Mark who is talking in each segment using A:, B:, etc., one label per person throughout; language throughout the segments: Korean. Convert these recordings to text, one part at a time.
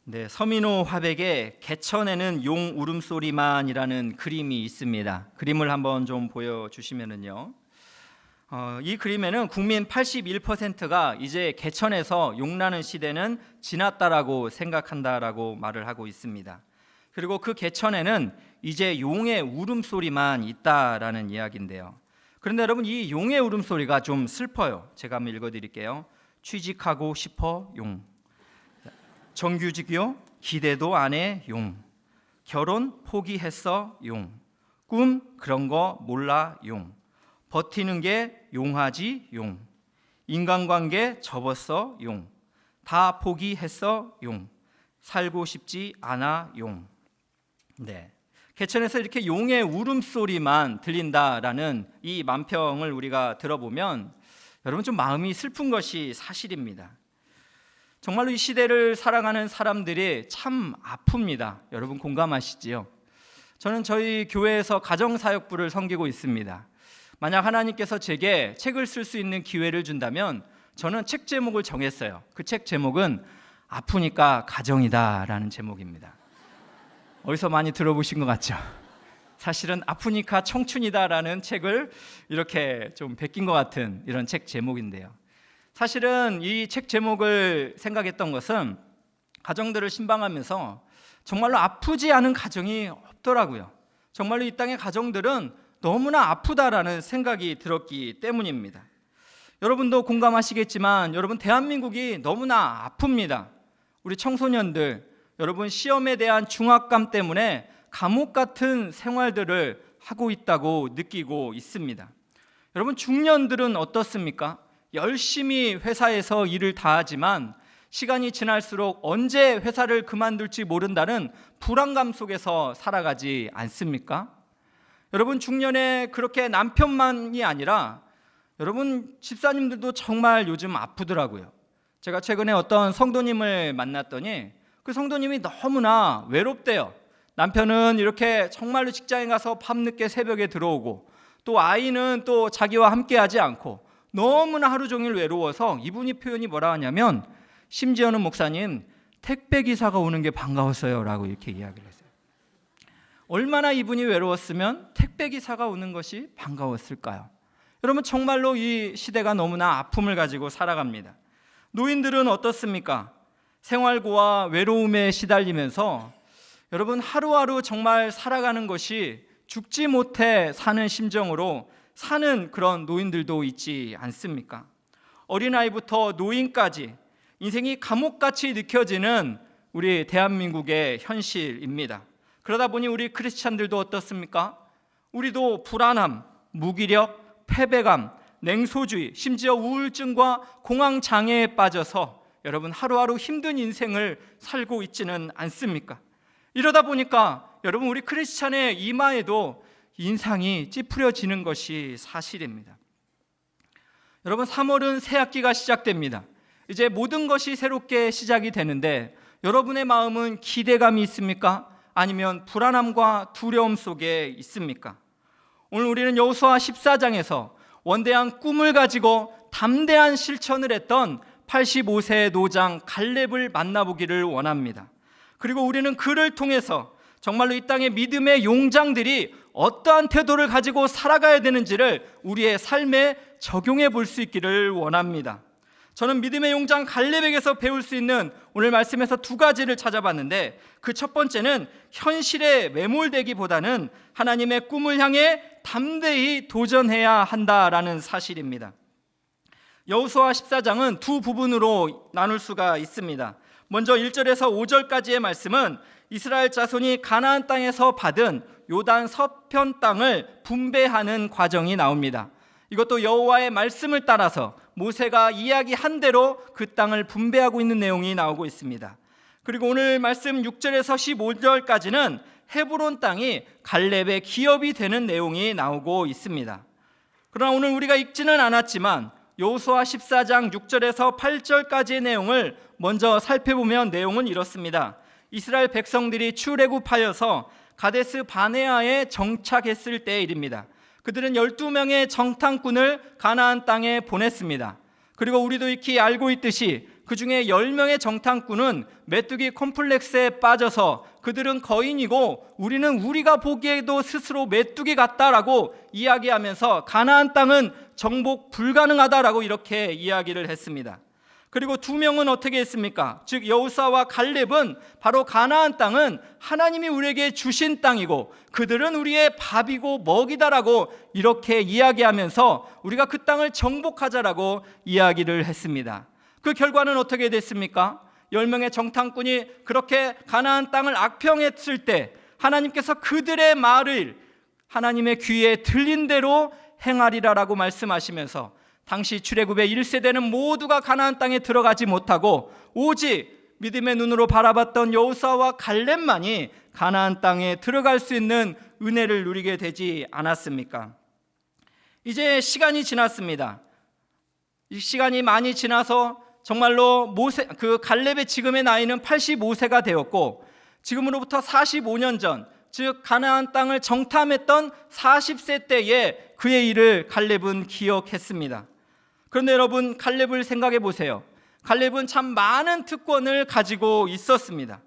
A: 네, 서민호 화백의 개천에는 용 울음소리만이라는 그림이 있습니다. 그림을 한번 좀 보여주시면은요. 이 그림에는 국민 81%가 이제 개천에서 용나는 시대는 지났다라고 생각한다라고 말을 하고 있습니다. 그리고 그 개천에는 이제 용의 울음소리만 있다라는 이야기인데요. 그런데 여러분, 이 용의 울음소리가 좀 슬퍼요. 제가 한번 읽어드릴게요. 취직하고 싶어 용, 정규직이요 기대도 안 해 용, 결혼 포기했어 용, 꿈 그런 거 몰라 용, 버티는 게 용하지 용, 인간관계 접었어 용, 다 포기했어 용, 살고 싶지 않아 용. 네, 개천에서 이렇게 용의 울음소리만 들린다라는 이 만평을 우리가 들어보면 여러분 좀 마음이 슬픈 것이 사실입니다. 정말로 이 시대를 살아가는 사람들이 참 아픕니다. 여러분 공감하시지요? 저는 저희 교회에서 가정사역부를 섬기고 있습니다. 만약 하나님께서 제게 책을 쓸 수 있는 기회를 준다면 저는 책 제목을 정했어요. 그 책 제목은 아프니까 가정이다 라는 제목입니다. 어디서 많이 들어보신 것 같죠? 사실은 아프니까 청춘이다 라는 책을 이렇게 좀 베낀 것 같은 이런 책 제목인데요. 사실은 이 책 제목을 생각했던 것은 가정들을 신방하면서 정말로 아프지 않은 가정이 없더라고요. 정말로 이 땅의 가정들은 너무나 아프다라는 생각이 들었기 때문입니다. 여러분도 공감하시겠지만 여러분 대한민국이 너무나 아픕니다. 우리 청소년들, 여러분 시험에 대한 중압감 때문에 감옥 같은 생활들을 하고 있다고 느끼고 있습니다. 여러분 중년들은 어떻습니까? 열심히 회사에서 일을 다하지만 시간이 지날수록 언제 회사를 그만둘지 모른다는 불안감 속에서 살아가지 않습니까? 여러분 중년에 그렇게 남편만이 아니라 여러분 집사님들도 정말 요즘 아프더라고요. 제가 최근에 어떤 성도님을 만났더니 그 성도님이 너무나 외롭대요. 남편은 이렇게 정말로 직장에 가서 밤늦게 새벽에 들어오고 또 아이는 또 자기와 함께하지 않고 너무나 하루 종일 외로워서 이분이 표현이 뭐라 하냐면 심지어는 목사님 택배 기사가 오는 게 반가웠어요 라고 이렇게 이야기를 했어요. 얼마나 이분이 외로웠으면 택배 기사가 오는 것이 반가웠을까요? 여러분 정말로 이 시대가 너무나 아픔을 가지고 살아갑니다. 노인들은 어떻습니까? 생활고와 외로움에 시달리면서 여러분 하루하루 정말 살아가는 것이 죽지 못해 사는 심정으로 사는 그런 노인들도 있지 않습니까? 어린아이부터 노인까지 인생이 감옥같이 느껴지는 우리 대한민국의 현실입니다. 그러다 보니 우리 크리스찬들도 어떻습니까? 우리도 불안함, 무기력, 패배감, 냉소주의, 심지어 우울증과 공황장애에 빠져서 여러분 하루하루 힘든 인생을 살고 있지는 않습니까? 이러다 보니까 여러분 우리 크리스찬의 이마에도 인상이 찌푸려지는 것이 사실입니다. 여러분 3월은 새 학기가 시작됩니다. 이제 모든 것이 새롭게 시작이 되는데 여러분의 마음은 기대감이 있습니까? 아니면 불안함과 두려움 속에 있습니까? 오늘 우리는 여호수아 14장에서 원대한 꿈을 가지고 담대한 실천을 했던 85세의 노장 갈렙을 만나보기를 원합니다. 그리고 우리는 그를 통해서 정말로 이 땅의 믿음의 용장들이 어떠한 태도를 가지고 살아가야 되는지를 우리의 삶에 적용해 볼 수 있기를 원합니다. 저는 믿음의 용장 갈렙에게서 배울 수 있는 오늘 말씀에서 두 가지를 찾아봤는데 그 첫 번째는 현실에 매몰되기보다는 하나님의 꿈을 향해 담대히 도전해야 한다라는 사실입니다. 여호수아 14장은 두 부분으로 나눌 수가 있습니다. 먼저 1절에서 5절까지의 말씀은 이스라엘 자손이 가나안 땅에서 받은 요단 서편 땅을 분배하는 과정이 나옵니다. 이것도 여호와의 말씀을 따라서 모세가 이야기한 대로 그 땅을 분배하고 있는 내용이 나오고 있습니다. 그리고 오늘 말씀 6절에서 15절까지는 헤브론 땅이 갈렙의 기업이 되는 내용이 나오고 있습니다. 그러나 오늘 우리가 읽지는 않았지만 여호수아 14장 6절에서 8절까지의 내용을 먼저 살펴보면 내용은 이렇습니다. 이스라엘 백성들이 출애굽하여서 가데스 바네아에 정착했을 때의 일입니다. 그들은 12명의 정탐꾼을 가나안 땅에 보냈습니다. 그리고 우리도 익히 알고 있듯이 그 중에 10명의 정탐꾼은 메뚜기 콤플렉스에 빠져서 그들은 거인이고 우리는 우리가 보기에도 스스로 메뚜기 같다라고 이야기하면서 가나안 땅은 정복 불가능하다라고 이렇게 이야기를 했습니다. 그리고 2명은 어떻게 했습니까? 즉 여호수아와 갈렙은 바로 가나안 땅은 하나님이 우리에게 주신 땅이고 그들은 우리의 밥이고 먹이다라고 이렇게 이야기하면서 우리가 그 땅을 정복하자라고 이야기를 했습니다. 그 결과는 어떻게 됐습니까? 10명의 정탐꾼이 그렇게 가나안 땅을 악평했을 때 하나님께서 그들의 말을 하나님의 귀에 들린 대로 행하리라라고 말씀하시면서 당시 출애굽의 1세대는 모두가 가나안 땅에 들어가지 못하고 오직 믿음의 눈으로 바라봤던 여호수아와 갈렙만이 가나안 땅에 들어갈 수 있는 은혜를 누리게 되지 않았습니까? 이제 시간이 지났습니다. 이 시간이 많이 지나서 정말로 갈렙의 지금의 나이는 85세가 되었고 지금으로부터 45년 전, 즉 가나안 땅을 정탐했던 40세 때에 그의 일을 갈렙은 기억했습니다. 그런데 여러분, 갈렙을 생각해 보세요. 갈렙은 참 많은 특권을 가지고 있었습니다.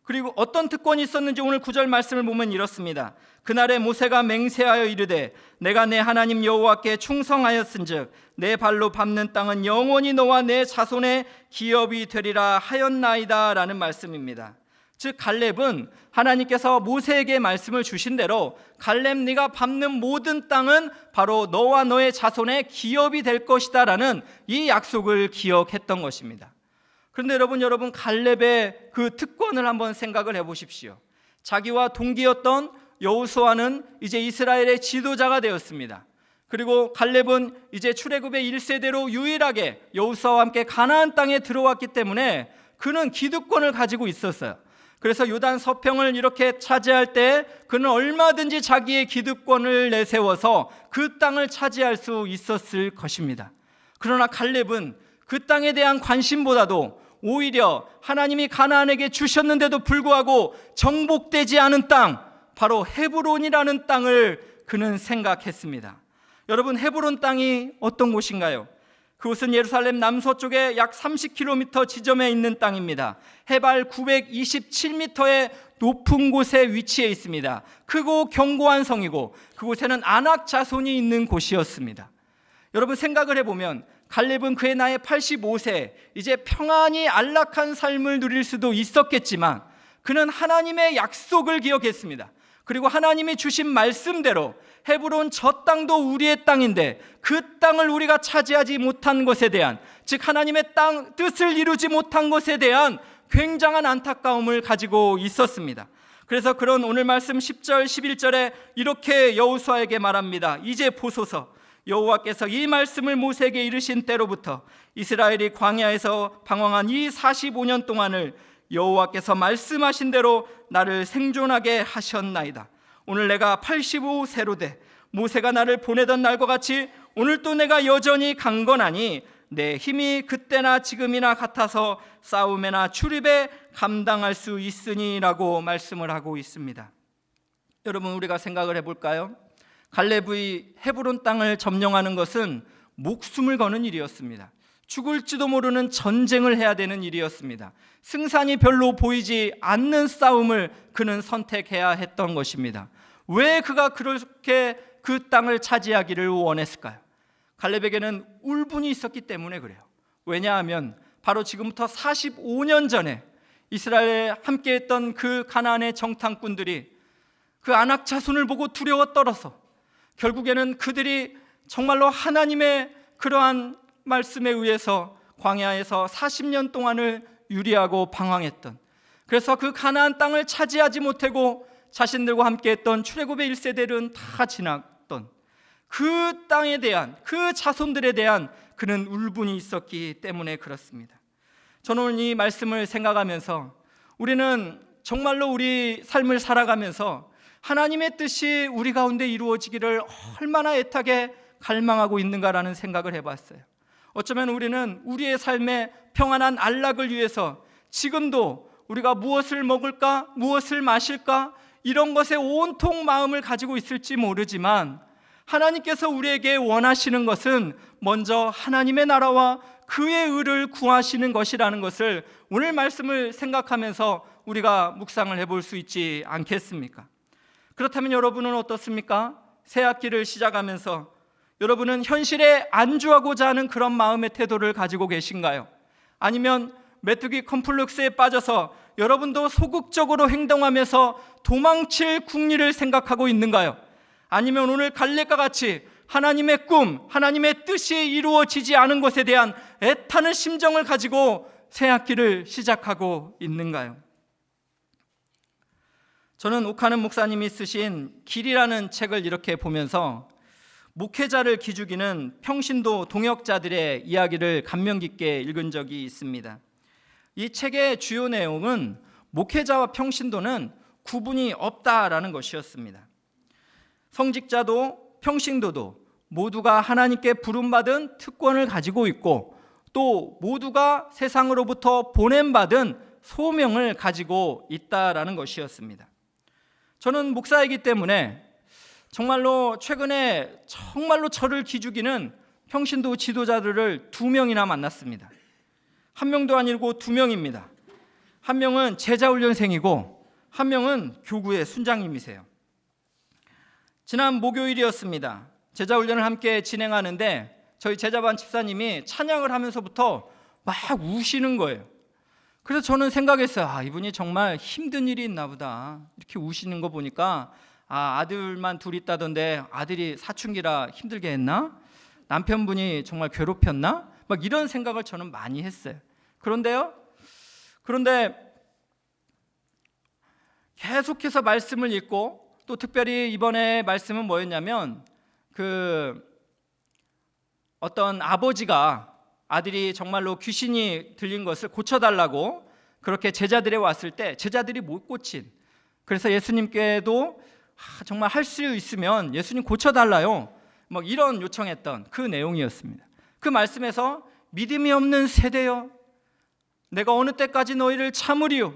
A: 그리고 어떤 특권이 있었는지 오늘 9절 말씀을 보면 이렇습니다. 그날에 모세가 맹세하여 이르되 내가 내 하나님 여호와께 충성하였은즉 내 발로 밟는 땅은 영원히 너와 내 자손의 기업이 되리라 하였나이다 라는 말씀입니다. 즉 갈렙은 하나님께서 모세에게 말씀을 주신 대로 갈렙 네가 밟는 모든 땅은 바로 너와 너의 자손의 기업이 될 것이다 라는 이 약속을 기억했던 것입니다. 그런데 여러분 갈렙의 그 특권을 한번 생각을 해보십시오. 자기와 동기였던 여호수아는 이제 이스라엘의 지도자가 되었습니다. 그리고 갈렙은 이제 출애굽의 1세대로 유일하게 여호수아와 함께 가나안 땅에 들어왔기 때문에 그는 기득권을 가지고 있었어요. 그래서 요단 서평을 이렇게 차지할 때 그는 얼마든지 자기의 기득권을 내세워서 그 땅을 차지할 수 있었을 것입니다. 그러나 갈렙은 그 땅에 대한 관심보다도 오히려 하나님이 가나안에게 주셨는데도 불구하고 정복되지 않은 땅, 바로 헤브론이라는 땅을 그는 생각했습니다. 여러분, 헤브론 땅이 어떤 곳인가요? 그곳은 예루살렘 남서쪽에 약 30km 지점에 있는 땅입니다. 해발 927m의 높은 곳에 위치해 있습니다. 크고 견고한 성이고 그곳에는 아낙 자손이 있는 곳이었습니다. 여러분, 생각을 해보면 갈렙은 그의 나이 85세, 이제 평안히 안락한 삶을 누릴 수도 있었겠지만 그는 하나님의 약속을 기억했습니다. 그리고 하나님이 주신 말씀대로 헤브론 저 땅도 우리의 땅인데 그 땅을 우리가 차지하지 못한 것에 대한, 즉 하나님의 땅 뜻을 이루지 못한 것에 대한 굉장한 안타까움을 가지고 있었습니다. 그래서 그런 오늘 말씀 10절 11절에 이렇게 여호수아에게 말합니다. 이제 보소서, 여호와께서 이 말씀을 모세에게 이르신 때로부터 이스라엘이 광야에서 방황한 이 45년 동안을 여호와께서 말씀하신 대로 나를 생존하게 하셨나이다. 오늘 내가 85세로 돼 모세가 나를 보내던 날과 같이 오늘 또 내가 여전히 강건하니 내 힘이 그때나 지금이나 같아서 싸움에나 출입에 감당할 수 있으니라고 말씀을 하고 있습니다. 여러분, 우리가 생각을 해볼까요? 갈렙의 헤브론 땅을 점령하는 것은 목숨을 거는 일이었습니다. 죽을지도 모르는 전쟁을 해야 되는 일이었습니다. 승산이 별로 보이지 않는 싸움을 그는 선택해야 했던 것입니다. 왜 그가 그렇게 그 땅을 차지하기를 원했을까요? 갈렙에게는 울분이 있었기 때문에 그래요. 왜냐하면 바로 지금부터 45년 전에 이스라엘에 함께했던 그 가나안의 정탐꾼들이 그 아낙 자손을 보고 두려워 떨어서 결국에는 그들이 정말로 하나님의 그러한 말씀에 의해서 광야에서 40년 동안을 유리하고 방황했던, 그래서 그 가나안 땅을 차지하지 못하고 자신들과 함께했던 출애굽의 1세대들은 다 지났던 그 땅에 대한, 그 자손들에 대한 그는 울분이 있었기 때문에 그렇습니다. 저는 오늘 이 말씀을 생각하면서 우리는 정말로 우리 삶을 살아가면서 하나님의 뜻이 우리 가운데 이루어지기를 얼마나 애타게 갈망하고 있는가라는 생각을 해봤어요. 어쩌면 우리는 우리의 삶의 평안한 안락을 위해서 지금도 우리가 무엇을 먹을까, 무엇을 마실까, 이런 것에 온통 마음을 가지고 있을지 모르지만 하나님께서 우리에게 원하시는 것은 먼저 하나님의 나라와 그의 의를 구하시는 것이라는 것을 오늘 말씀을 생각하면서 우리가 묵상을 해볼 수 있지 않겠습니까? 그렇다면 여러분은 어떻습니까? 새 학기를 시작하면서 여러분은 현실에 안주하고자 하는 그런 마음의 태도를 가지고 계신가요? 아니면 메뚜기 컴플렉스에 빠져서 여러분도 소극적으로 행동하면서 도망칠 궁리를 생각하고 있는가요? 아니면 오늘 갈렙과 같이 하나님의 꿈, 하나님의 뜻이 이루어지지 않은 것에 대한 애타는 심정을 가지고 새 학기를 시작하고 있는가요? 저는 옥하는 목사님이 쓰신 길이라는 책을 이렇게 보면서 목회자를 기죽이는 평신도 동역자들의 이야기를 감명 깊게 읽은 적이 있습니다. 이 책의 주요 내용은 목회자와 평신도는 구분이 없다라는 것이었습니다. 성직자도 평신도도 모두가 하나님께 부름받은 특권을 가지고 있고 또 모두가 세상으로부터 보냄받은 소명을 가지고 있다라는 것이었습니다. 저는 목사이기 때문에 정말로 최근에 정말로 저를 기죽이는 평신도 지도자들을 2명이나 만났습니다. 1명도 아니고 2명입니다. 1명은 제자훈련생이고 1명은 교구의 순장님이세요. 지난 목요일이었습니다. 제자훈련을 함께 진행하는데 저희 제자반 집사님이 찬양을 하면서부터 막 우시는 거예요. 그래서 저는 생각했어요. 이분이 정말 힘든 일이 있나 보다. 이렇게 우시는 거 보니까 아들만 둘 있다던데 아들이 사춘기라 힘들게 했나? 남편분이 정말 괴롭혔나? 막 이런 생각을 저는 많이 했어요. 그런데 계속해서 말씀을 읽고 또 특별히 이번에 말씀은 뭐였냐면 어떤 아버지가 아들이 정말로 귀신이 들린 것을 고쳐달라고 그렇게 제자들이 왔을 때 제자들이 못 고친, 그래서 예수님께도 정말 할 수 있으면 예수님 고쳐달라요, 막 이런 요청했던 그 내용이었습니다. 그 말씀에서 믿음이 없는 세대여 내가 어느 때까지 너희를 참으리요.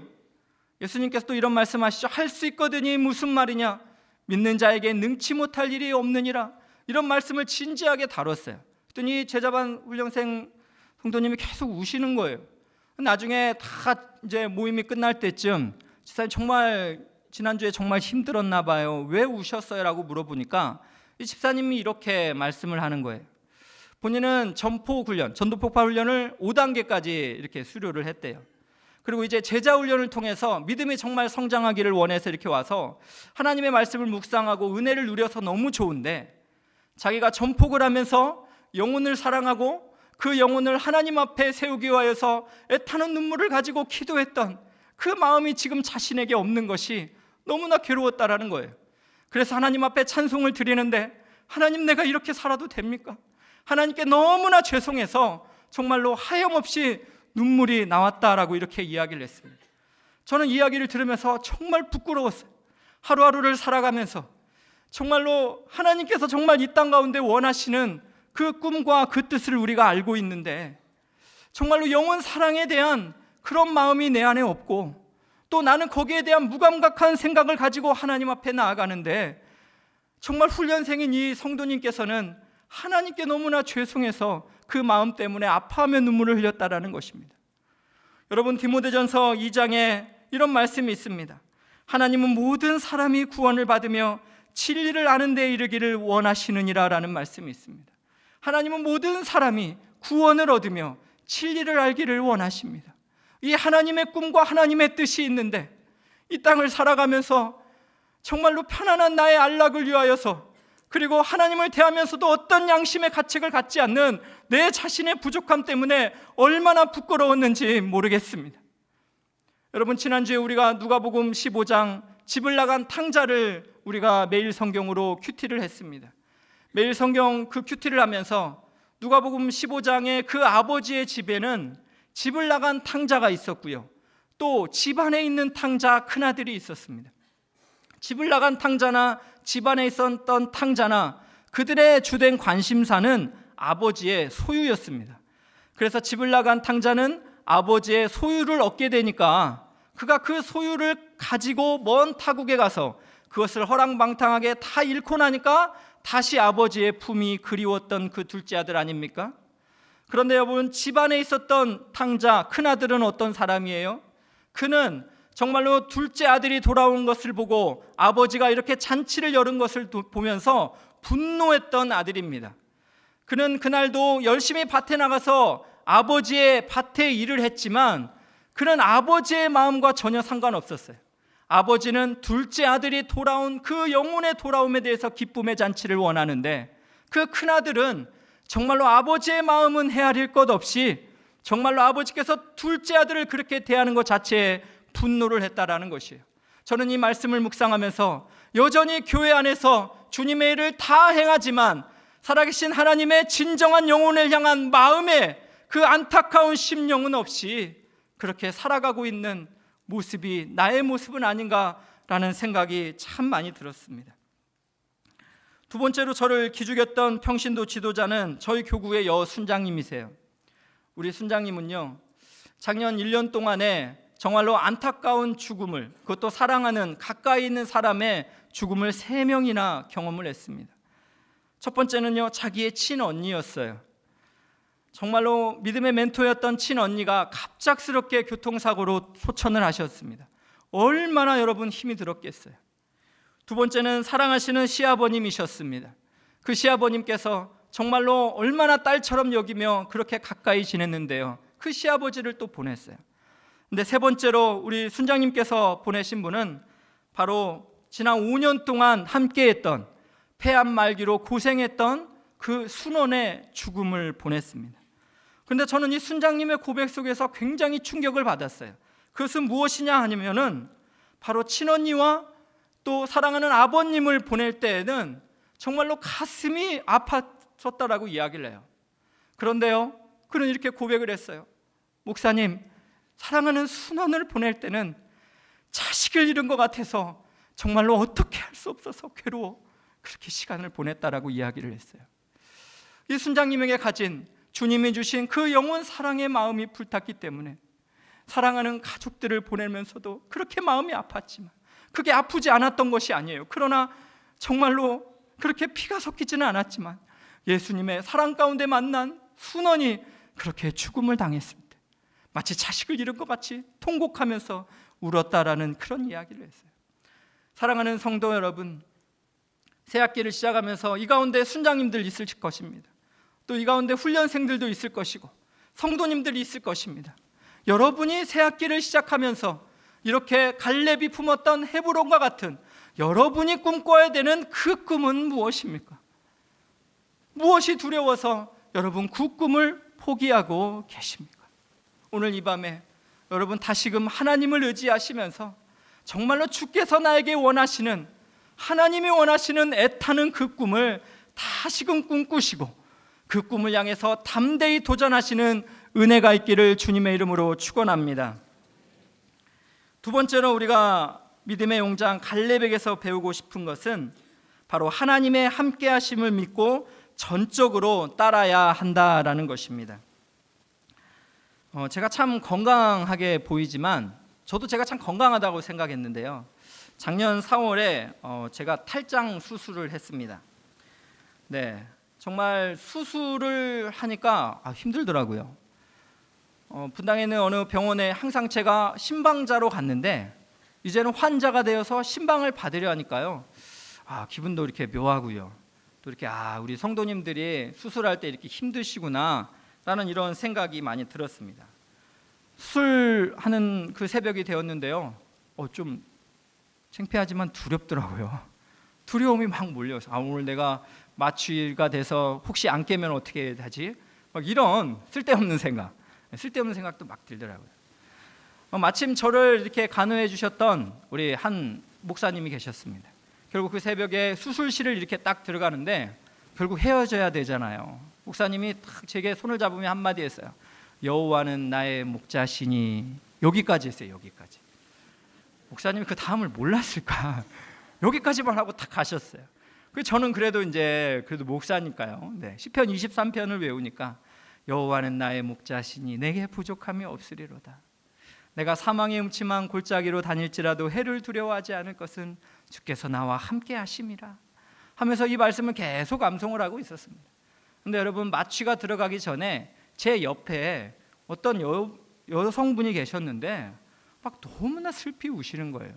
A: 예수님께서 또 이런 말씀하시죠. 할 수 있거든이 무슨 말이냐, 믿는 자에게 능치 못할 일이 없느니라. 이런 말씀을 진지하게 다뤘어요. 그랬더니 제자반 훈련생 성도님이 계속 우시는 거예요. 나중에 다 이제 모임이 끝날 때쯤 집사님 정말 지난주에 정말 힘들었나 봐요. 왜 우셨어요? 라고 물어보니까 이 집사님이 이렇게 말씀을 하는 거예요. 본인은 전도폭발 훈련을 5단계까지 이렇게 수료를 했대요. 그리고 이제 제자 훈련을 통해서 믿음이 정말 성장하기를 원해서 이렇게 와서 하나님의 말씀을 묵상하고 은혜를 누려서 너무 좋은데 자기가 전폭을 하면서 영혼을 사랑하고 그 영혼을 하나님 앞에 세우기 위하여서 애타는 눈물을 가지고 기도했던 그 마음이 지금 자신에게 없는 것이 너무나 괴로웠다라는 거예요. 그래서 하나님 앞에 찬송을 드리는데 하나님 내가 이렇게 살아도 됩니까? 하나님께 너무나 죄송해서 정말로 하염없이 눈물이 나왔다라고 이렇게 이야기를 했습니다. 저는 이야기를 들으면서 정말 부끄러웠어요. 하루하루를 살아가면서 정말로 하나님께서 정말 이 땅 가운데 원하시는 그 꿈과 그 뜻을 우리가 알고 있는데 정말로 영혼 사랑에 대한 그런 마음이 내 안에 없고 또 나는 거기에 대한 무감각한 생각을 가지고 하나님 앞에 나아가는데 정말 훈련생인 이 성도님께서는 하나님께 너무나 죄송해서 그 마음 때문에 아파하며 눈물을 흘렸다라는 것입니다. 여러분, 디모데전서 2장에 이런 말씀이 있습니다. 하나님은 모든 사람이 구원을 받으며 진리를 아는 데 이르기를 원하시느니라 라는 말씀이 있습니다. 하나님은 모든 사람이 구원을 얻으며 진리를 알기를 원하십니다. 이 하나님의 꿈과 하나님의 뜻이 있는데 이 땅을 살아가면서 정말로 편안한 나의 안락을 위하여서 그리고 하나님을 대하면서도 어떤 양심의 가책을 갖지 않는 내 자신의 부족함 때문에 얼마나 부끄러웠는지 모르겠습니다. 여러분, 지난주에 우리가 누가복음 15장 집을 나간 탕자를 우리가 매일 성경으로 큐티를 했습니다. 매일 성경 그 큐티를 하면서 누가복음 15장의 그 아버지의 집에는 집을 나간 탕자가 있었고요, 또 집안에 있는 탕자 큰아들이 있었습니다. 집을 나간 탕자나 집안에 있었던 탕자나 그들의 주된 관심사는 아버지의 소유였습니다. 그래서 집을 나간 탕자는 아버지의 소유를 얻게 되니까 그가 그 소유를 가지고 먼 타국에 가서 그것을 허랑방탕하게 다 잃고 나니까 다시 아버지의 품이 그리웠던 그 둘째 아들 아닙니까? 그런데 여러분, 집안에 있었던 탕자 큰아들은 어떤 사람이에요? 그는 정말로 둘째 아들이 돌아온 것을 보고 아버지가 이렇게 잔치를 열은 것을 보면서 분노했던 아들입니다. 그는 그날도 열심히 밭에 나가서 아버지의 밭에 일을 했지만 그는 아버지의 마음과 전혀 상관없었어요. 아버지는 둘째 아들이 돌아온 그 영혼의 돌아옴에 대해서 기쁨의 잔치를 원하는데, 그 큰아들은 정말로 아버지의 마음은 헤아릴 것 없이 정말로 아버지께서 둘째 아들을 그렇게 대하는 것 자체에 분노를 했다라는 것이에요. 저는 이 말씀을 묵상하면서 여전히 교회 안에서 주님의 일을 다 행하지만 살아계신 하나님의 진정한 영혼을 향한 마음에 그 안타까운 심령은 없이 그렇게 살아가고 있는 모습이 나의 모습은 아닌가라는 생각이 참 많이 들었습니다. 두 번째로 저를 기죽였던 평신도 지도자는 저희 교구의 여순장님이세요. 우리 순장님은요, 작년 1년 동안에 정말로 안타까운 죽음을, 그것도 사랑하는 가까이 있는 사람의 죽음을 3명이나 경험을 했습니다. 첫 번째는요, 자기의 친언니였어요. 정말로 믿음의 멘토였던 친언니가 갑작스럽게 교통사고로 소천을 하셨습니다. 얼마나 여러분 힘이 들었겠어요. 두 번째는 사랑하시는 시아버님이셨습니다. 그 시아버님께서 정말로 얼마나 딸처럼 여기며 그렇게 가까이 지냈는데요, 그 시아버지를 또 보냈어요. 근데 세 번째로 우리 순장님께서 보내신 분은 바로 지난 5년 동안 함께했던, 폐암 말기로 고생했던 그 순원의 죽음을 보냈습니다. 그런데 저는 이 순장님의 고백 속에서 굉장히 충격을 받았어요. 그것은 무엇이냐 하면은 바로 친언니와 또 사랑하는 아버님을 보낼 때에는 정말로 가슴이 아팠었다라고 이야기를 해요. 그런데요, 그는 이렇게 고백을 했어요. 목사님, 사랑하는 순원을 보낼 때는 자식을 잃은 것 같아서 정말로 어떻게 할 수 없어서 괴로워 그렇게 시간을 보냈다라고 이야기를 했어요. 이 순장님에게 가진 주님이 주신 그 영원 사랑의 마음이 불탔기 때문에 사랑하는 가족들을 보내면서도 그렇게 마음이 아팠지만 그게 아프지 않았던 것이 아니에요. 그러나 정말로 그렇게 피가 섞이지는 않았지만 예수님의 사랑 가운데 만난 순원이 그렇게 죽음을 당했을 때 마치 자식을 잃은 것 같이 통곡하면서 울었다라는 그런 이야기를 했어요. 사랑하는 성도 여러분, 새 학기를 시작하면서 이 가운데 순장님들 있을 것입니다. 또 이 가운데 훈련생들도 있을 것이고 성도님들이 있을 것입니다. 여러분이 새 학기를 시작하면서 이렇게 갈렙이 품었던 헤브론과 같은 여러분이 꿈꿔야 되는 그 꿈은 무엇입니까? 무엇이 두려워서 여러분 그 꿈을 포기하고 계십니까? 오늘 이 밤에 여러분 다시금 하나님을 의지하시면서 정말로 주께서 나에게 원하시는, 하나님이 원하시는 애타는 그 꿈을 다시금 꿈꾸시고 그 꿈을 향해서 담대히 도전하시는 은혜가 있기를 주님의 이름으로 축원합니다. 두 번째로 우리가 믿음의 용장 갈렙에게서 배우고 싶은 것은 바로 하나님의 함께하심을 믿고 전적으로 따라야 한다라는 것입니다. 제가 참 건강하게 보이지만 저도 제가 참 건강하다고 생각했는데요, 작년 4월에 제가 탈장 수술을 했습니다. 네, 정말 수술을 하니까 힘들더라고요. 분당에 있는 어느 병원에 항상 제가 신방자로 갔는데 이제는 환자가 되어서 신방을 받으려 하니까요, 기분도 이렇게 묘하고요. 또 이렇게 우리 성도님들이 수술할 때 이렇게 힘드시구나 라는 이런 생각이 많이 들었습니다. 수술하는 그 새벽이 되었는데요, 좀 창피하지만 두렵더라고요. 두려움이 막 몰려서 오늘 내가 마취가 돼서 혹시 안 깨면 어떻게 하지? 막 이런 쓸데없는 생각도 막 들더라고요. 마침 저를 이렇게 간호해 주셨던 우리 한 목사님이 계셨습니다. 결국 그 새벽에 수술실을 이렇게 딱 들어가는데 결국 헤어져야 되잖아요. 목사님이 딱 제게 손을 잡으며 한마디 했어요. 여호와는 나의 목자시니, 여기까지 했어요. 여기까지. 목사님이 그 다음을 몰랐을까? 여기까지만 하고 딱 가셨어요. 저는 그래도 목사니까요. 네, 시편 23편을 외우니까 여호와는 나의 목자시니 내게 부족함이 없으리로다. 내가 사망의 음침한 골짜기로 다닐지라도 해를 두려워하지 않을 것은 주께서 나와 함께 하심이라 하면서 이 말씀을 계속 암송을 하고 있었습니다. 근데 여러분, 마취가 들어가기 전에 제 옆에 어떤 여성분이 계셨는데 막 너무나 슬피 우시는 거예요.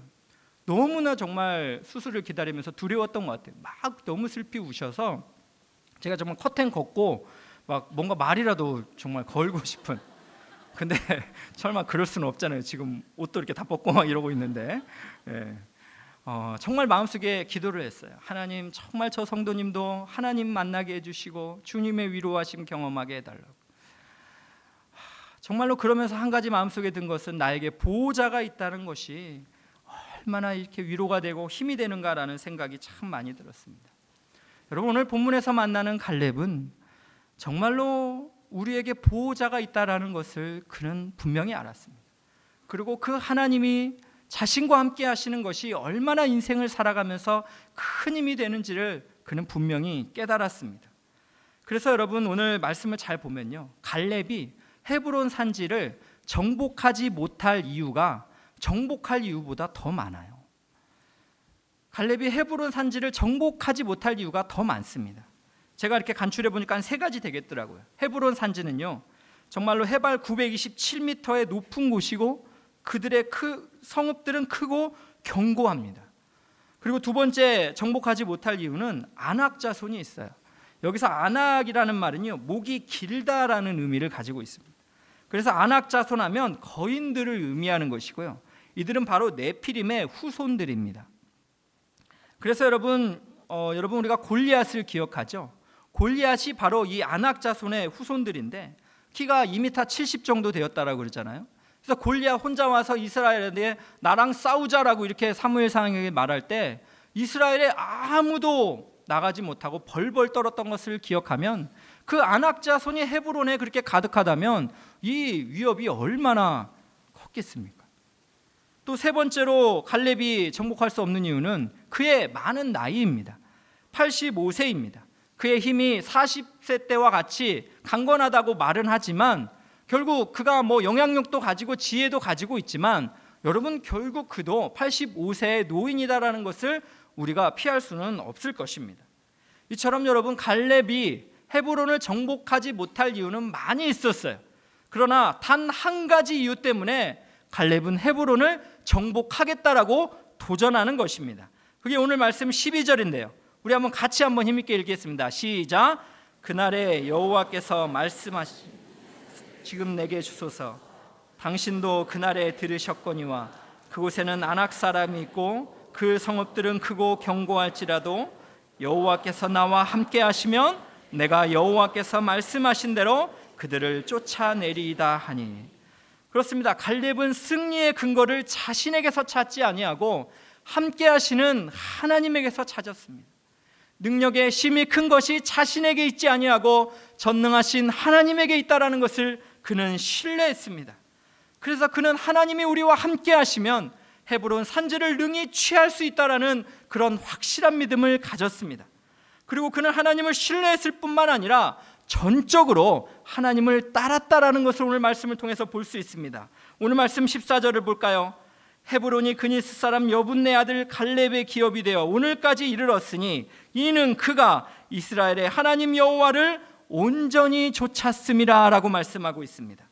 A: 너무나 정말 수술을 기다리면서 두려웠던 것 같아요. 막 너무 슬피 우셔서 제가 정말 커튼 걷고 막 뭔가 말이라도 정말 걸고 싶은, 근데 설마 그럴 수는 없잖아요. 지금 옷도 이렇게 다 벗고 막 이러고 있는데 정말 마음속에 기도를 했어요. 하나님, 정말 저 성도님도 하나님 만나게 해주시고 주님의 위로하심 경험하게 해달라고. 정말로 그러면서 한 가지 마음속에 든 것은 나에게 보호자가 있다는 것이 얼마나 이렇게 위로가 되고 힘이 되는가라는 생각이 참 많이 들었습니다. 여러분, 오늘 본문에서 만나는 갈렙은 정말로 우리에게 보호자가 있다라는 것을 그는 분명히 알았습니다. 그리고 그 하나님이 자신과 함께 하시는 것이 얼마나 인생을 살아가면서 큰 힘이 되는지를 그는 분명히 깨달았습니다. 그래서 여러분, 오늘 말씀을 잘 보면요, 갈렙이 헤브론 산지를 정복하지 못할 이유가 정복할 이유보다 더 많아요. 갈렙이 헤브론 산지를 정복하지 못할 이유가 더 많습니다. 제가 이렇게 간추려 보니까 한 3가지 되겠더라고요. 헤브론 산지는요, 정말로 해발 927m의 높은 곳이고 그들의 성읍들은 크고 견고합니다. 그리고 두 번째 정복하지 못할 이유는 아낙 자손이 있어요. 여기서 아낙이라는 말은요, 목이 길다라는 의미를 가지고 있습니다. 그래서 아낙 자손 하면 거인들을 의미하는 것이고요, 이들은 바로 네피림의 후손들입니다. 그래서 여러분 우리가 골리앗을 기억하죠. 골리앗이 바로 이 아낙 자손의 후손들인데 키가 2m 70 정도 되었다라고 그러잖아요. 그래서 골리앗 혼자 와서 이스라엘에 나랑 싸우자라고 이렇게 사무엘상에게 말할 때 이스라엘에 아무도 나가지 못하고 벌벌 떨었던 것을 기억하면 그 아낙 자손이 헤브론에 그렇게 가득하다면 이 위협이 얼마나 컸겠습니까? 또 3번째로 갈렙이 정복할 수 없는 이유는 그의 많은 나이입니다. 85세입니다. 그의 힘이 40세 때와 같이 강건하다고 말은 하지만 결국 그가 영향력도 가지고 지혜도 가지고 있지만 여러분, 결국 그도 85세의 노인이다라는 것을 우리가 피할 수는 없을 것입니다. 이처럼 여러분, 갈렙이 헤브론을 정복하지 못할 이유는 많이 있었어요. 그러나 단 한 가지 이유 때문에 갈렙은 헤브론을 정복하겠다라고 도전하는 것입니다. 그게 오늘 말씀 12절인데요. 우리 같이 한번 힘있게 읽겠습니다. 시작. 그날에 여호와께서 말씀하시 지금 내게 주소서. 당신도 그날에 들으셨거니와 그곳에는 아낙 사람이 있고 그 성읍들은 크고 견고할지라도 여호와께서 나와 함께 하시면 내가 여호와께서 말씀하신 대로 그들을 쫓아내리이다 하니. 그렇습니다. 갈렙은 승리의 근거를 자신에게서 찾지 아니하고 함께 하시는 하나님에게서 찾았습니다. 능력의 힘이 큰 것이 자신에게 있지 아니하고 전능하신 하나님에게 있다라는 것을 그는 신뢰했습니다. 그래서 그는 하나님이 우리와 함께 하시면 헤브론 산지를 능히 취할 수 있다라는 그런 확실한 믿음을 가졌습니다. 그리고 그는 하나님을 신뢰했을 뿐만 아니라 전적으로 하나님을 따랐다라는 것을 오늘 말씀을 통해서 볼 수 있습니다. 오늘 말씀 14절을 볼까요? 헤브론이 그니스 사람 여분네 아들 갈렙의 기업이 되어 오늘까지 이르렀으니 이는 그가 이스라엘의 하나님 여호와를 온전히 좇았음이라 라고 말씀하고 있습니다.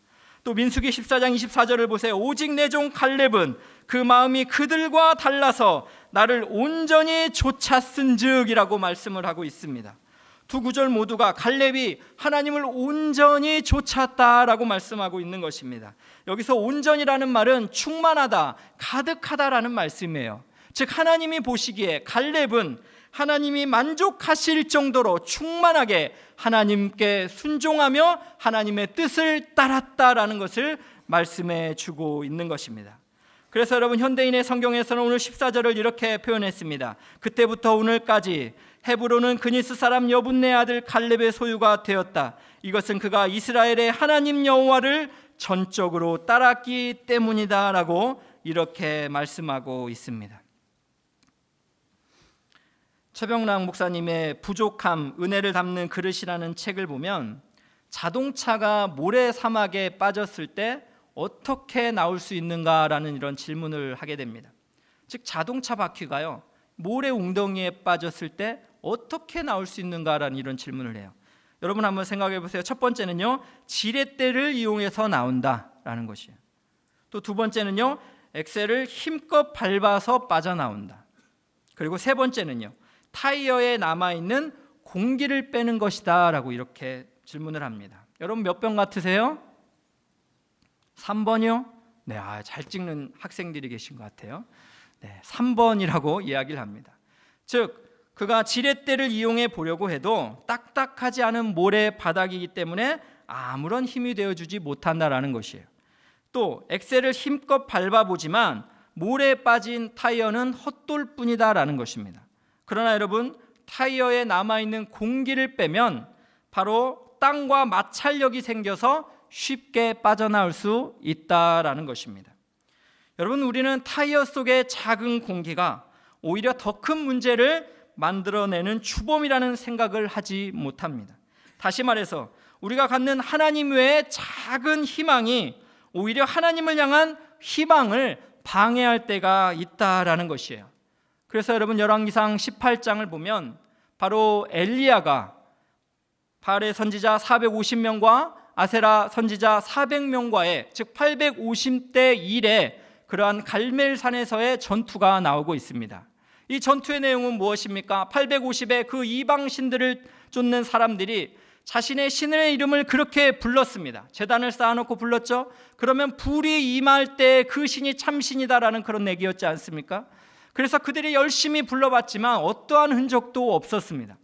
A: 또 민수기 14장 24절을 보세요. 오직 내 종 갈렙은 그 마음이 그들과 달라서 나를 온전히 좇았은즉 이라고 말씀을 하고 있습니다. 두 구절 모두가 갈렙이 하나님을 온전히 좇았다라고 말씀하고 있는 것입니다. 여기서 온전이라는 말은 충만하다, 가득하다라는 말씀이에요. 즉 하나님이 보시기에 갈렙은 하나님이 만족하실 정도로 충만하게 하나님께 순종하며 하나님의 뜻을 따랐다라는 것을 말씀해 주고 있는 것입니다. 그래서 여러분, 현대인의 성경에서는 오늘 14절을 이렇게 표현했습니다. 그때부터 오늘까지 헤브론은 그니스 사람 여분네 아들 갈렙의 소유가 되었다. 이것은 그가 이스라엘의 하나님 여호와를 전적으로 따랐기 때문이다 라고 이렇게 말씀하고 있습니다. 최병락 목사님의 부족함, 은혜를 담는 그릇이라는 책을 보면 자동차가 모래 사막에 빠졌을 때 어떻게 나올 수 있는가라는 이런 질문을 하게 됩니다. 즉 자동차 바퀴가요, 모래 웅덩이에 빠졌을 때 어떻게 나올 수 있는가라는 이런 질문을 해요. 여러분 한번 생각해 보세요. 첫 번째는요, 지렛대를 이용해서 나온다라는 것이에요. 또 두 번째는요, 엑셀을 힘껏 밟아서 빠져나온다. 그리고 세 번째는요, 타이어에 남아있는 공기를 빼는 것이다 라고 이렇게 질문을 합니다. 여러분 몇 번 같으세요? 3번이요? 네, 잘 찍는 학생들이 계신 것 같아요. 네, 3번이라고 이야기를 합니다. 즉 그가 지렛대를 이용해 보려고 해도 딱딱하지 않은 모래 바닥이기 때문에 아무런 힘이 되어주지 못한다라는 것이에요. 또 엑셀을 힘껏 밟아보지만 모래에 빠진 타이어는 헛돌뿐이다라는 것입니다. 그러나 여러분, 타이어에 남아있는 공기를 빼면 바로 땅과 마찰력이 생겨서 쉽게 빠져나올 수 있다라는 것입니다. 여러분, 우리는 타이어 속의 작은 공기가 오히려 더 큰 문제를 만들어내는 주범이라는 생각을 하지 못합니다. 다시 말해서 우리가 갖는 하나님 외의 작은 희망이 오히려 하나님을 향한 희망을 방해할 때가 있다라는 것이에요. 그래서 여러분, 열왕기상 18장을 보면 바로 엘리야가 바알의 선지자 450명과 아세라 선지자 400명과의 즉 850대 1의 그러한 갈멜산에서의 전투가 나오고 있습니다. 이 전투의 내용은 무엇입니까? 850의 그 이방 신들을 쫓는 사람들이 자신의 신의 이름을 그렇게 불렀습니다. 제단을 쌓아놓고 불렀죠. 그러면 불이 임할 때 그 신이 참신이다라는 그런 얘기였지 않습니까? 그래서 그들이 열심히 불러봤지만 어떠한 흔적도 없었습니다.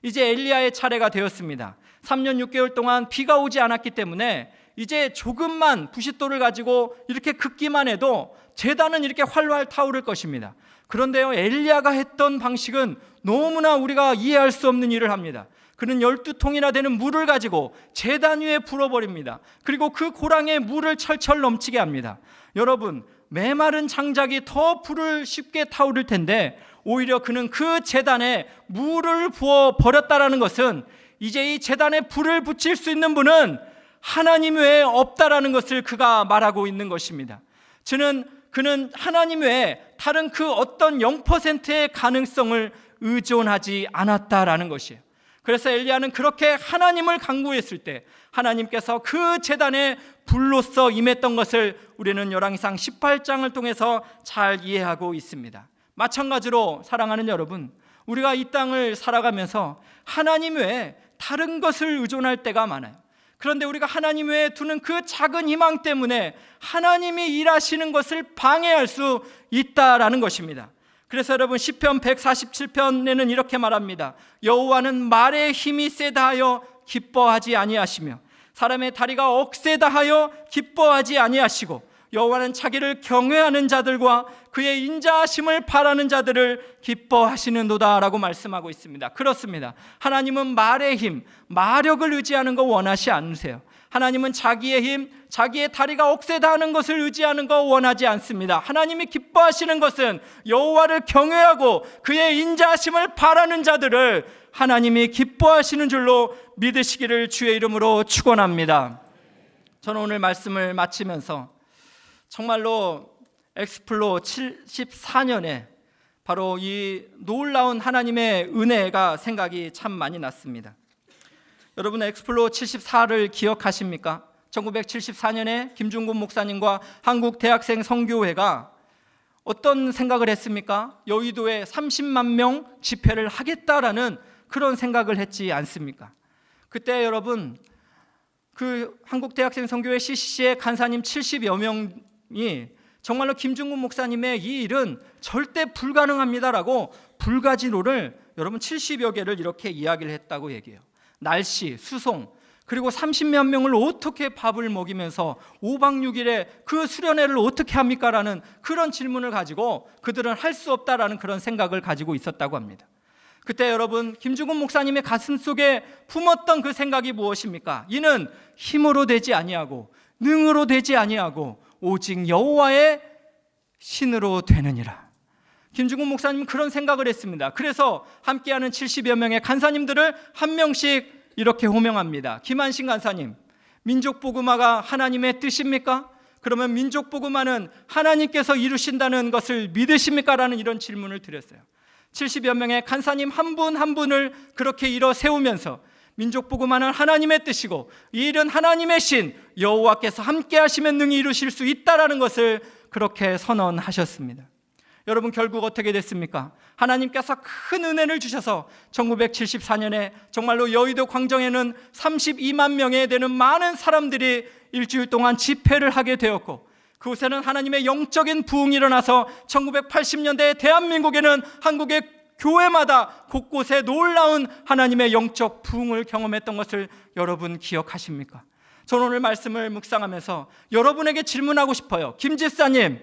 A: 이제 엘리야의 차례가 되었습니다. 3년 6개월 동안 비가 오지 않았기 때문에 이제 조금만 부싯돌을 가지고 이렇게 긋기만 해도 제단은 이렇게 활활 타오를 것입니다. 그런데요, 엘리야가 했던 방식은 너무나 우리가 이해할 수 없는 일을 합니다. 그는 12통이나 되는 물을 가지고 제단 위에 불어버립니다. 그리고 그 고랑에 물을 철철 넘치게 합니다. 여러분, 메마른 장작이 더 불을 쉽게 타오를 텐데 오히려 그는 그 제단에 물을 부어 버렸다라는 것은 이제 이 제단에 불을 붙일 수 있는 분은 하나님 외에 없다라는 것을 그가 말하고 있는 것입니다. 그는 하나님 외에 다른 그 어떤 0%의 가능성을 의존하지 않았다라는 것이에요. 그래서 엘리야는 그렇게 하나님을 간구했을 때 하나님께서 그 제단에 불로써 임했던 것을 우리는 열왕기상 18장을 통해서 잘 이해하고 있습니다. 마찬가지로 사랑하는 여러분, 우리가 이 땅을 살아가면서 하나님 외에 다른 것을 의존할 때가 많아요. 그런데 우리가 하나님 외에 두는 그 작은 희망 때문에 하나님이 일하시는 것을 방해할 수 있다라는 것입니다. 그래서 여러분, 시편 147편에는 이렇게 말합니다. 여호와는 말의 힘이 세다 하여 기뻐하지 아니하시며 사람의 다리가 억세다 하여 기뻐하지 아니하시고 여호와는 자기를 경외하는 자들과 그의 인자하심을 바라는 자들을 기뻐하시는도다 라고 말씀하고 있습니다. 그렇습니다. 하나님은 말의 힘, 마력을 의지하는 거 원하지 않으세요. 하나님은 자기의 힘, 자기의 다리가 억세다 하는 것을 의지하는 거 원하지 않습니다. 하나님이 기뻐하시는 것은 여호와를 경외하고 그의 인자하심을 바라는 자들을 하나님이 기뻐하시는 줄로 믿으시기를 주의 이름으로 축원합니다. 저는 오늘 말씀을 마치면서 정말로 엑스플로 74년에 바로 이 놀라운 하나님의 은혜가 생각이 참 많이 났습니다. 여러분, 엑스플로 74를 기억하십니까? 1974년에 김중곤 목사님과 한국 대학생 선교회가 어떤 생각을 했습니까? 여의도에 30만 명 집회를 하겠다라는 그런 생각을 했지 않습니까? 그때 여러분, 그 한국 대학생 선교회 CCC의 간사님 70여 명이 정말로 김중곤 목사님의 이 일은 절대 불가능합니다라고 불가지로를 여러분 70여 개를 이렇게 이야기를 했다고 얘기해요. 날씨, 수송, 그리고 30몇 명을 어떻게 밥을 먹이면서 5박 6일에 그 수련회를 어떻게 합니까? 라는 그런 질문을 가지고 그들은 할 수 없다라는 그런 생각을 가지고 있었다고 합니다. 그때 여러분, 김중곤 목사님의 가슴 속에 품었던 그 생각이 무엇입니까? 이는 힘으로 되지 아니하고 능으로 되지 아니하고 오직 여호와의 신으로 되느니라. 김중곤 목사님은 그런 생각을 했습니다. 그래서 함께하는 70여 명의 간사님들을 한 명씩 이렇게 호명합니다. 김한신 간사님, 민족복음화가 하나님의 뜻입니까? 그러면 민족복음화는 하나님께서 이루신다는 것을 믿으십니까? 라는 이런 질문을 드렸어요. 70여 명의 간사님 한 분 한 분을 그렇게 일어 세우면서 민족 복음화는 하나님의 뜻이고 이 일은 하나님의 신 여호와께서 함께 하시면 능히 이루실 수 있다라는 것을 그렇게 선언하셨습니다. 여러분, 결국 어떻게 됐습니까? 하나님께서 큰 은혜를 주셔서 1974년에 정말로 여의도 광장에는 32만 명에 되는 많은 사람들이 일주일 동안 집회를 하게 되었고, 그곳에는 하나님의 영적인 부흥이 일어나서 1980년대 대한민국에는 한국의 교회마다 곳곳에 놀라운 하나님의 영적 부흥을 경험했던 것을 여러분 기억하십니까? 저는 오늘 말씀을 묵상하면서 여러분에게 질문하고 싶어요. 김 집사님,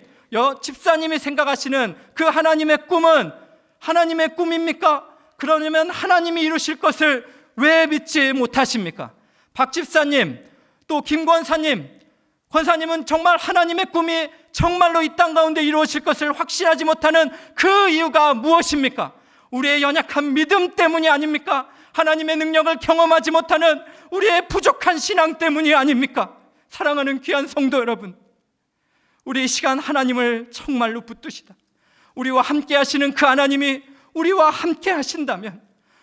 A: 집사님이 생각하시는 그 하나님의 꿈은 하나님의 꿈입니까? 그러면 하나님이 이루실 것을 왜 믿지 못하십니까? 박 집사님, 또 김 권사님, 권사님은 정말 하나님의 꿈이 정말로 이 땅 가운데 이루어질 것을 확신하지 못하는 그 이유가 무엇입니까? 우리의 연약한 믿음 때문이 아닙니까? 하나님의 능력을 경험하지 못하는 우리의 부족한 신앙 때문이 아닙니까? 사랑하는 귀한 성도 여러분, 우리 이 시간 하나님을 정말로 붙드시다, 우리와 함께 하시는 그 하나님이 우리와 함께 하신다면,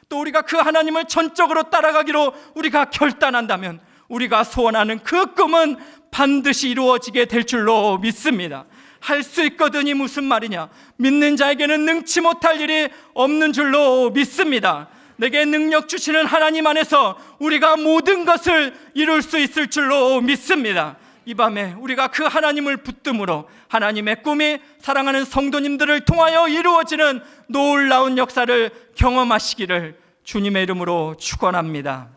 A: 또 우리가 그 하나님을 전적으로 따라가기로 우리가 결단한다면 우리가 소원하는 그 꿈은 반드시 이루어지게 될 줄로 믿습니다. 할 수 있거든이 무슨 말이냐? 믿는 자에게는 능치 못할 일이 없는 줄로 믿습니다. 내게 능력 주시는 하나님 안에서 우리가 모든 것을 이룰 수 있을 줄로 믿습니다. 이 밤에 우리가 그 하나님을 붙듦으로 하나님의 꿈이 사랑하는 성도님들을 통하여 이루어지는 놀라운 역사를 경험하시기를 주님의 이름으로 축원합니다.